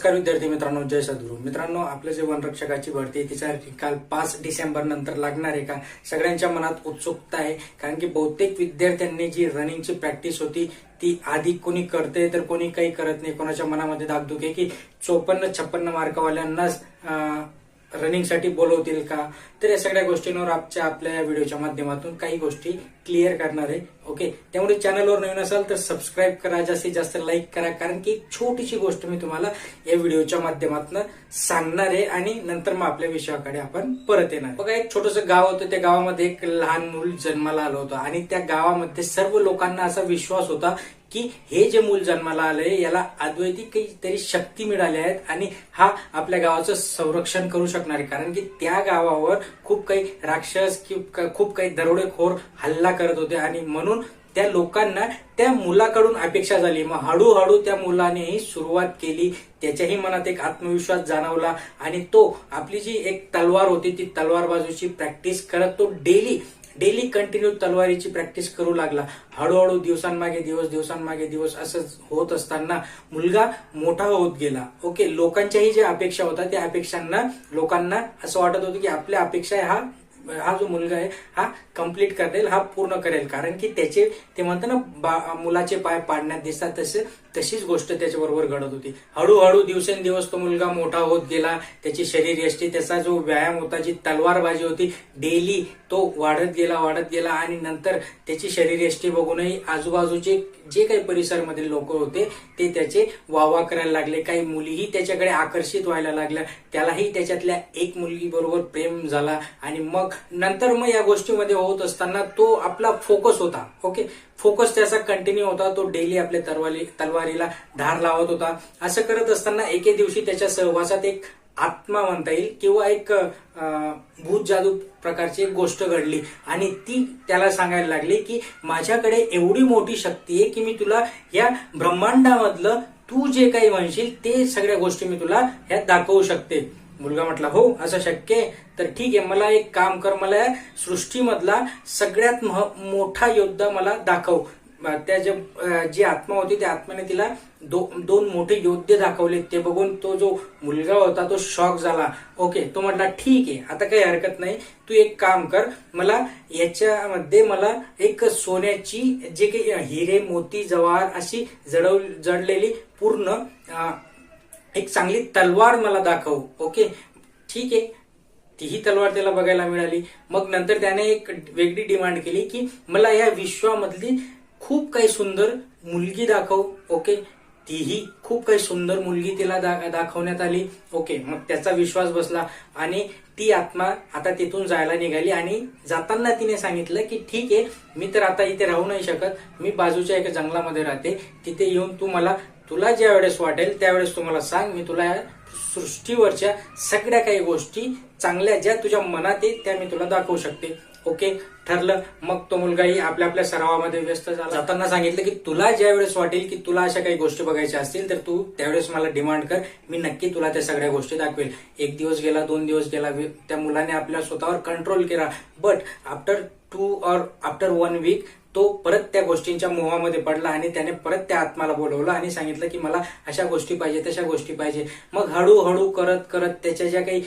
नमस्कार विद्यार्थी मित्रांनो, जय सद्गुरू मित्रांनो. आपलं जे वनरक्षकाची भरती आहे तिचा निकाल 5 डिसेंबर नंतर लागणार आहे का, सगळ्यांच्या मनात उत्सुकता आहे. कारण की बहुतेक विद्यार्थ्यांनी जी रनिंगची प्रॅक्टिस होती ती आधी कोणी करते तर कोणी काही करत नाही. कोणाच्या मनामध्ये धाकधूक आहे की 54-56 मार्कवाल्यांनाच रनिंगसाठी बोलवतील का. तर या सगळ्या गोष्टींवर आपल्या या व्हिडिओच्या माध्यमातून काही गोष्टी क्लिअर करणार आहे. ओके, त्यामुळे चॅनलवर नवीन असाल तर सबस्क्राईब करा, जास्तीत जास्त लाईक करा. कारण की छोटीशी गोष्ट मी तुम्हाला या व्हिडिओच्या माध्यमातून सांगणार आहे आणि नंतर मग आपल्या विषयाकडे आपण परत येणार. बघा, एक छोटंसं गाव होतं. त्या गावामध्ये एक लहान मूल जन्माला आलं होतं आणि त्या गावामध्ये सर्व लोकांना असा विश्वास होता की हे जे मूल जन्माला आलंय याला अद्वैती काहीतरी शक्ती मिळाली आहेत आणि हा आपल्या गावाचं संरक्षण करू शकणार आहे. कारण की त्या गावावर खूप काही राक्षस खूप काही दरोडेखोर हल्ला करत होते आणि म्हणून त्या लोकांना त्या मुलाकडून अपेक्षा झाली. मग हळूहळू त्या मुलानेही सुरुवात केली. त्याच्याही मनात एक आत्मविश्वास जाणवला आणि तो आपली जी एक तलवार होती ती तलवार बाजूची प्रॅक्टिस करत तो डेली कंटिन्यू तलवारीची प्रॅक्टिस करू लागला. हळूहळू दिवसांमागे दिवस असं होत असताना मुलगा मोठा होत गेला. ओके, लोकांच्याही ज्या अपेक्षा होत्या त्या अपेक्षांना लोकांना असं वाटत होतं की आपल्या अपेक्षा हा जो मुलगा आहे हा कम्प्लीट करेल, हा पूर्ण करेल. कारण की त्याचे ते म्हणतात ना, मुलाचे पाय पाडण्यात दिसतात तशीच गोष्ट त्याच्याबरोबर घडत होती. हळूहळू दिवसेंदिवस तो मुलगा मोठा होत गेला. त्याची शरीर यष्टी, त्याचा जो व्यायाम होता, जी तलवारबाजी होती, डेली तो वाढत गेला आणि नंतर त्याची शरीर यष्टी बघूनही आजूबाजूचे जे काही परिसरमधील लोक होते ते त्याचे वावा करायला लागले. काही मुलीही त्याच्याकडे आकर्षित व्हायला लागल्या. त्यालाही त्याच्यातल्या एक मुलगी बरोबर प्रेम झाला आणि मग या गोष्टीमध्ये होत असताना तो आपला फोकस होता. ओके, फोकस त्याचा कंटिन्यू होता. तो डेली आपल्या तलवारीला धार लावत होता. असं करत असताना एके दिवशी त्याच्या सहवासात एक आत्मा म्हणता येईल किंवा एक भूत जादू प्रकारची एक गोष्ट घडली आणि ती त्याला सांगायला लागली की माझ्याकडे एवढी मोठी शक्ती आहे की मी तुला या ब्रह्मांडामधलं तू जे काही म्हणशील ते सगळ्या गोष्टी मी तुला ह्यात दाखवू शकते. मुलगा म्हटला, हो असं शक्य आहे, तर ठीक आहे, मला एक काम कर, मला सृष्टीमधला सगळ्यात मोठा योद्धा मला दाखव. त्या जी आत्मा होती त्या आत्म्याने तिला दोन मोठे योद्धे दाखवले. ते बघून तो जो मुलगा होता तो शॉक झाला. ओके, तो म्हटला ठीक आहे, आता काही हरकत नाही, तू एक काम कर, मला याच्यामध्ये मला एक सोन्याची जे काही हिरे मोती जवाहर अशी जडलेली पूर्ण एक चांगली तलवार मला दाखव. ओके, ठीक आहे, तीही तलवार त्याला बघायला मिळाली. मग नंतर त्याने एक वेगळी डिमांड केली की मला या विश्वामधली खूप काही सुंदर मुलगी दाखव. ओके, तीही खूप काही सुंदर मुलगी तिला दाखवण्यात आली. ओके, मग त्याचा विश्वास बसला आणि ती आत्मा आता तिथून जायला निघाली आणि जाताना तिने सांगितलं की ठीक आहे, मी तर आता इथे राहू नाही शकत, मी बाजूच्या एका जंगलामध्ये राहते, तिथे येऊन तुला ज्या वेळेस वाटेल त्यावेळेस तू मला सांग, मी तुला सृष्टीवरच्या सगळ्या काही गोष्टी चांगल्या ज्या तुझ्या मनात आहेत त्या मी तुला दाखवू शकते. ओके, ठरलं. मग तो मुलगाही आपल्या सरावामध्ये व्यस्त झाला. जाताना सांगितलं की तुला ज्या वेळेस वाटेल की तुला अशा काही गोष्टी बघायच्या असतील तर तू त्यावेळेस मला डिमांड कर, मी नक्की तुला त्या सगळ्या गोष्टी दाखवेल. 1 दिवस गेला, 2 दिवस गेला, त्या मुलाने आपल्या स्वतःवर कंट्रोल केला. बट आफ्टर 1 वीक तो परत त्या गोष्टींच्या मोहामध्ये पडला आणि त्याने परत त्या आत्माला बोलवलं आणि सांगितलं की मला अशा गोष्टी पाहिजे, तशा गोष्टी पाहिजे. मग हळूहळू करत त्याच्या ज्या काही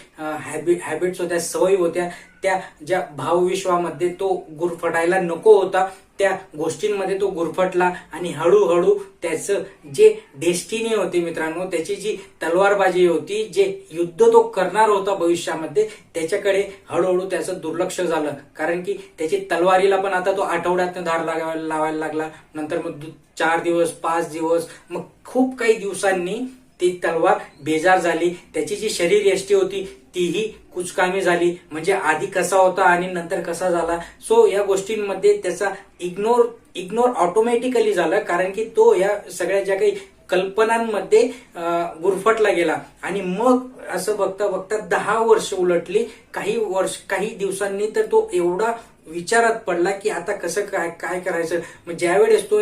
हॅबिट्स होत्या, सवयी होत्या, त्या ज्या भावविश्वामध्ये तो गुरफटायला नको होता त्या गोष्टींमध्ये तो गुरफटला आणि हळूहळू त्याचं जे डेस्टिनी होती मित्रांनो, त्याची जी तलवारबाजी होती, जे युद्ध तो करणार होता भविष्यामध्ये, त्याच्याकडे हळूहळू त्याचं दुर्लक्ष झालं. कारण की त्याची तलवारीला पण आता तो आठवड्यातनं धार लावायला लागला. नंतर मग 4 दिवस, 5 दिवस, मग खूप काही दिवसांनी ती तलवार बेजार झाली. त्याची जी शरीर यष्टी होती तीही कुचकामी झाली. म्हणजे आधी कसा होता आणि नंतर कसा झाला. सो या गोष्टींमध्ये त्याचा इग्नोर ऑटोमॅटिकली झाला. कारण की तो या सगळ्या ज्या काही कल्पनांमध्ये गुरफटला गेला आणि मग असं बघता 10 वर्ष उलटली. काही दिवसांनी तर तो एवढा विचारात पडला की आता कसं काय करायचं. मग ज्यावेळेस तो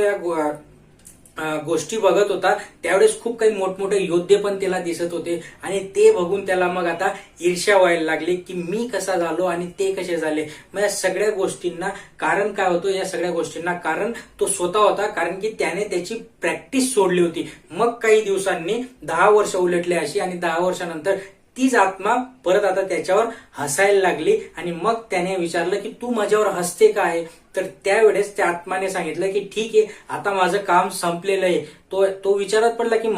गोष्टी बघत होता त्यावेळेस खूप काही मोठमोठे योद्धे पण त्याला दिसत होते आणि ते बघून त्याला मग आता ईर्ष्या व्हायला लागली की मी कसा झालो आणि ते कसे झाले. मग या सगळ्या गोष्टींना कारण काय होतं, या सगळ्या गोष्टींना कारण तो स्वतः होता, कारण की त्याने त्याची प्रॅक्टिस सोडली होती. मग काही दिवसांनी 10 वर्ष उलटले अशी आणि 10 वर्षानंतर तीच आत्मा परत आता त्याच्यावर हसायला लागली आणि मग त्याने विचारलं की तू माझ्यावर हसते का आहे. तर त्यावेळेस त्या आत्माने सांगितलं की ठीक आहे, आता माझं काम संपलेलं आहे. तो विचारात पडला की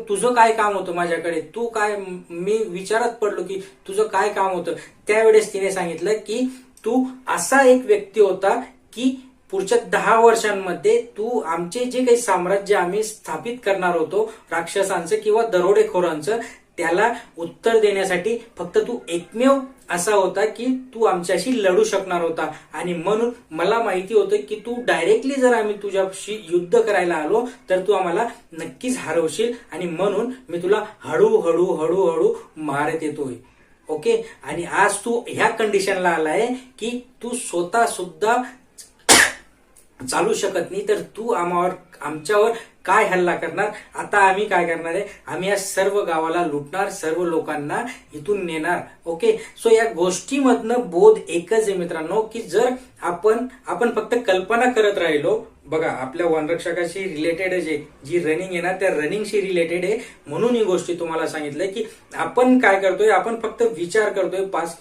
तुझं काय काम होतं माझ्याकडे, तू काय, मी विचारात पडलो की तुझं काय काम होतं. त्यावेळेस तिने सांगितलं की तू असा एक व्यक्ती होता की पुढच्या 10 वर्षांमध्ये तू आमचे जे काही साम्राज्य आम्ही स्थापित करणार होतो राक्षसांचं किंवा दरोडेखोरांचं, त्याला उत्तर देण्यासाठी फक्त तू एकमेव असा होता की तू आमच्याशी लढू शकणार होता. आणि म्हणून मला माहिती होतं की तू डायरेक्टली जर आम्ही तुझ्याशी युद्ध करायला आलो तर तू आम्हाला नक्कीच हरवशील आणि म्हणून मी तुला हळूहळू हळूहळू मारत येतोय. ओके, आणि आज तू ह्या कंडिशनला आलाय की तू स्वतः सुद्धा चालू शकत नाही, तर तू आमच्यावर काय हल्ला करणार. आता आम्ही काय करणार आहे, आम्ही या सर्व गावाला लुटणार, सर्व लोकांना इथून नेणार. ओके, सो या गोष्टीमधनं बोध एकच आहे मित्रांनो की जर आपण फक्त कल्पना करत राहिलो, बघा आपल्या वनरक्षकाशी रिलेटेड आहे जी रनिंग आहे ना, त्या रनिंगशी रिलेटेड आहे. म्हणून ही गोष्टी तुम्हाला सांगितलंय की आपण काय करतोय, आपण फक्त विचार करतोय 5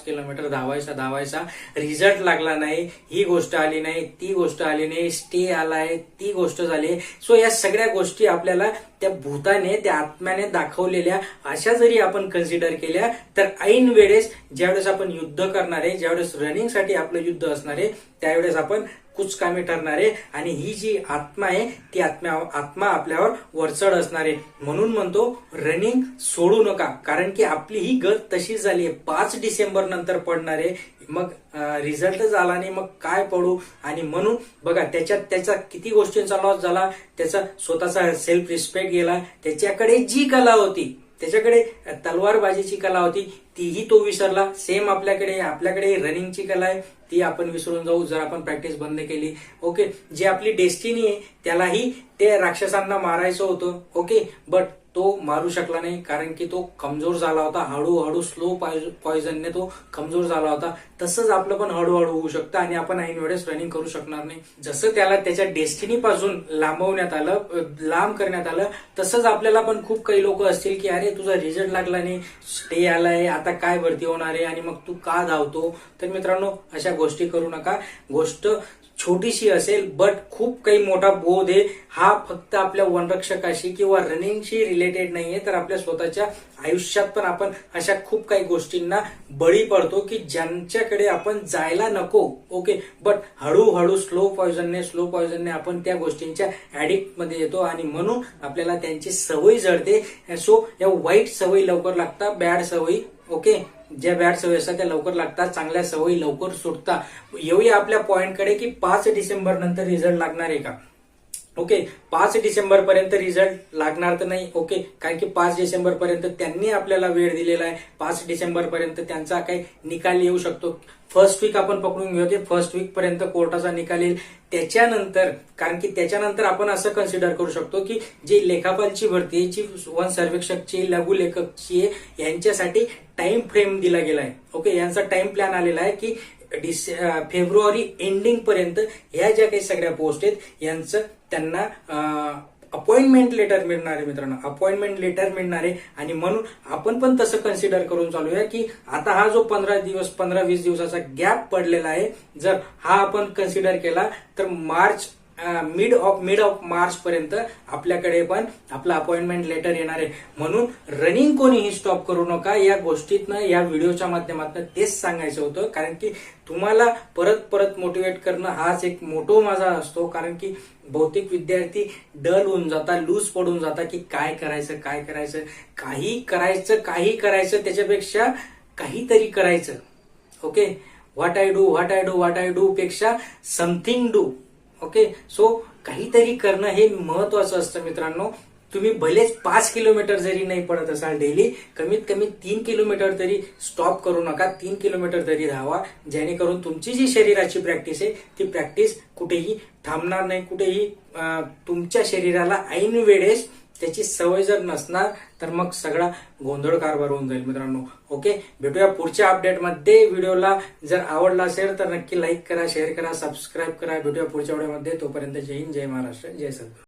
किलोमीटर धावायचा, रिझल्ट लागला नाही, ही गोष्ट आली नाही, ती गोष्ट आली नाही, स्टे आलाय, ती गोष्ट झाली. सो या सगळ्या गोष्टी आपल्याला त्या भूताने, त्या आत्म्याने दाखवलेल्या अशा जरी आपण कन्सिडर केल्या तर ऐन वेळेस ज्यावेळेस आपण युद्ध करणार आहे, ज्यावेळेस रनिंगसाठी आपलं युद्ध असणार आहे, त्यावेळेस आपण कुचकामी ठरणार आहे आणि ही जी आत्मा आहे ती आत्मा आपल्यावर वरचढ असणार आहे. म्हणून म्हणतो रनिंग सोडू नका, कारण की आपली ही गत तशीच झाली आहे. 5 डिसेंबर नंतर पडणार आहे, मग रिझल्टच आला नाही, मग काय पडू. आणि म्हणून बघा त्याचा किती गोष्टींचा लॉस झाला, त्याचा स्वतःचा सेल्फ रिस्पेक्ट गेला, त्याच्याकडे जी कला होती, त्याच्याकडे तलवारबाजीची कला होती, तीही तो विसरला. सेम आपल्याकडे रनिंगची कला आहे, ती आपण विसरून जाऊ जर आपण प्रॅक्टिस बंद केली. ओके, जी आपली डेस्टिनी आहे त्यालाही ते राक्षसांना मारायचं होतं. ओके, बट तो मारू शकला नाही कारण की तो कमजोर झाला होता. हळूहळू स्लो पॉइझनने तो कमजोर झाला होता. तसंच आपलं पण हळूहळू होऊ शकतं आणि आपण ऐन वेळेस रनिंग करू शकणार नाही. जसं त्याला त्याच्या डेस्टिनी पासून लांब करण्यात आलं, तसंच आपल्याला पण खूप काही लोक असतील की अरे तुझा रिझल्ट लागला नाही, स्टे आलाय, आता काय भरती होणार आहे आणि मग तू का धावतो. तर मित्रांनो अशा गोष्टी करू नका. गोष्ट छोटीशी असेल बट खूप काही मोठा बोध आहे. हा फक्त आपल्या वनरक्षकाशी किंवा रनिंगशी रिलेटेड नाहीये, तर आपल्या स्वतःच्या आयुष्यात पण आपण अशा खूप काही गोष्टींना बळी पडतो की ज्यांच्याकडे आपण जायला नको. ओके, बट हळूहळू स्लो पॉइझनने आपण त्या गोष्टींच्या ऍडिक्ट मध्ये येतो आणि म्हणून आपल्याला त्यांची सवय जडते. सो या वाईट सवयी लवकर लागतात, बॅड सवयी. ओके, ज्या बॅड सवयी असतात त्या लवकर लागतात, चांगल्या सवयी लवकर सुटतात. येऊया आपल्या पॉइंटकडे की 5 डिसेंबर नंतर रिझल्ट लागणार आहे का. ओके, 5 डिसेंबर पर्यंत रिझल्ट लागणार तर नाही. ओके, कारण की 5 डिसेंबर पर्यंत त्यांनी आपल्याला वेळ दिलेला आहे. 5 डिसेंबर पर्यंत त्यांचा काही निकाल येऊ शकतो. फर्स्ट वीक आपण पकडून घेऊ की फर्स्ट वीक पर्यंत कोर्टाचा निकाल येईल. त्याच्यानंतर, कारण की त्याच्यानंतर आपण असं कन्सिडर करू शकतो की जी लेखापालची भरती आहे, जी वन सर्वेक्षकची, लघुलेखकची आहे, यांच्यासाठी टाइम फ्रेम दिला गेला आहे. ओके, यांचा टाइम प्लॅन आलेला आहे की फेब्रुवारी एंडिंग पर्यंत ह्या ज्या काही सगळ्या पोस्ट आहेत यांचं त्यांना अपॉइंटमेंट लेटर मिळणार आहे. मित्रांनो, अपॉइंटमेंट लेटर मिळणार आहे आणि म्हणून आपण पण तसं कन्सिडर करून चालूया की आता हा जो 15-20 दिवसाचा गॅप पडलेला आहे, जर हा आपण कन्सिडर केला तर मिड ऑफ मार्च पर्यंत आपल्याकडे पण आपलं अपॉइंटमेंट लेटर येणार आहे. म्हणून रनिंग कोणीही स्टॉप करू नका. या गोष्टीतनं, या व्हिडिओच्या माध्यमातून तेच सांगायचं होतं, कारण की तुम्हाला परत मोटिवेट करणं हाच एक मोठो माझा असतो. कारण की बहुतेक विद्यार्थी डल होऊन जातात, लूज पडून जातात की काय करायचं, काही करायचं त्याच्यापेक्षा काहीतरी करायचं. ओके, व्हॉट आय डू पेक्षा समथिंग डू. ओके, सो काहीतरी करणं हे महत्वाचं असतं मित्रांनो. तुम्ही भलेच 5 किलोमीटर जरी नाही पडत असाल डेली, कमीत कमी 3 किलोमीटर तरी स्टॉप करू नका, 3 किलोमीटर तरी धावा, जेणेकरून तुमची जी शरीराची प्रॅक्टिस आहे ती प्रॅक्टिस कुठेही थांबणार नाही, कुठेही तुमच्या शरीराला ऐन वेळेस त्याची सवय जर नसणार तर मग सगळा गोंधळ कारभार होऊन जाईल मित्रांनो. ओके, भेटूया पुढच्या अपडेटमध्ये. व्हिडिओला जर आवडला असेल तर नक्की लाईक करा, शेअर करा, सबस्क्राईब करा. भेटूया पुढच्या व्हिडिओमध्ये. तोपर्यंत जय हिंद, जय महाराष्ट्र, जय सद्गुरू.